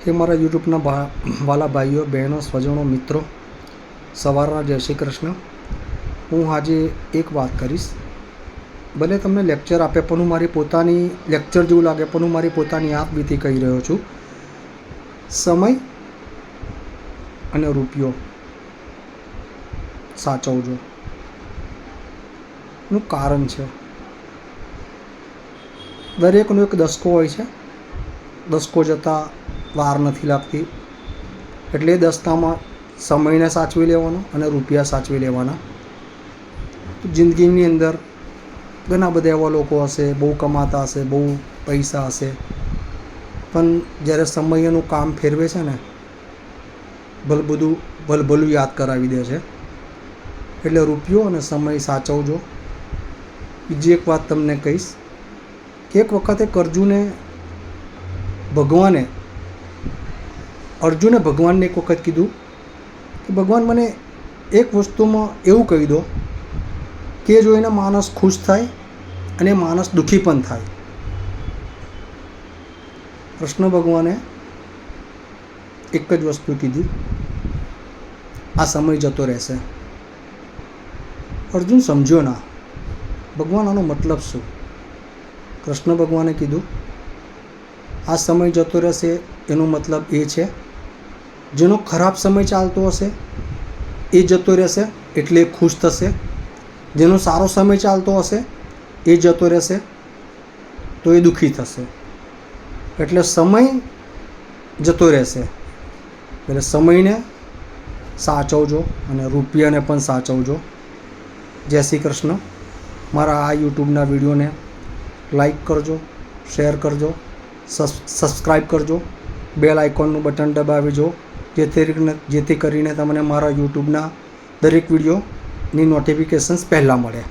એ મારા યુટ્યુબના વાલા ભાઈઓ બહેનો સ્વજનો મિત્રો સવારના જય શ્રી કૃષ્ણ. હું આજે એક વાત કરીશ. ભલે તમને લેક્ચર આપે પણ હું મારી પોતાની લેક્ચર જેવું લાગે પણ હું મારી પોતાની આપવીતી કહી રહ્યો છું. સમય અને રૂપિયો સાચવજો. એનું કારણ છે, દરેકનો એક દસકો હોય છે. દસકો જતાં વાર નથી લાગતી, એટલે એ દસકામાં સમયને સાચવી લેવાનો અને રૂપિયા સાચવી લેવાના. જિંદગીની અંદર ઘણા બધા એવા લોકો હશે, બહુ કમાતા હશે, બહુ પૈસા હશે, પણ જ્યારે સમય એનું કામ ફેરવે છે ને, ભલભલું યાદ કરાવી દે છે. એટલે રૂપિયો અને સમય સાચવજો. બીજી એક વાત તમને કહીશ કે એક વખતે અર્જુને ભગવાનને એક વખત કીધું કે ભગવાન, મને એક વસ્તુમાં એવું કહી દો કે જોઈને માણસ ખુશ થાય અને માણસ દુઃખી પણ થાય. કૃષ્ણ ભગવાને એક જ વસ્તુ કીધી, આ સમય જતો રહેશે. અર્જુન સમજ્યો ના, ભગવાન આનો મતલબ શું? કૃષ્ણ ભગવાને કીધું, આ સમય જતો રહેશે એનો મતલબ એ છે, જેનો ખરાબ સમય ચાલતો હશે એ જતો રહેશે એટલે એ ખુશ થશે, જેનો સારો સમય ચાલતો હશે એ જતો રહેશે તો એ દુઃખી થશે. એટલે સમય જતો રહેશે એટલે સમયને સાચવજો અને રૂપિયાને પણ સાચવજો. જય શ્રી કૃષ્ણ. મારા આ યુટ્યુબના વિડીયોને લાઈક કરજો, શેર કરજો, સબસ્ક્રાઈબ કરજો, બેલ આઇકોનનું બટન દબાવીજો, જેથી કરીને તમને મારા યુટ્યુબના દરેક વિડીયોની નોટિફિકેશન્સ પહેલાં મળે.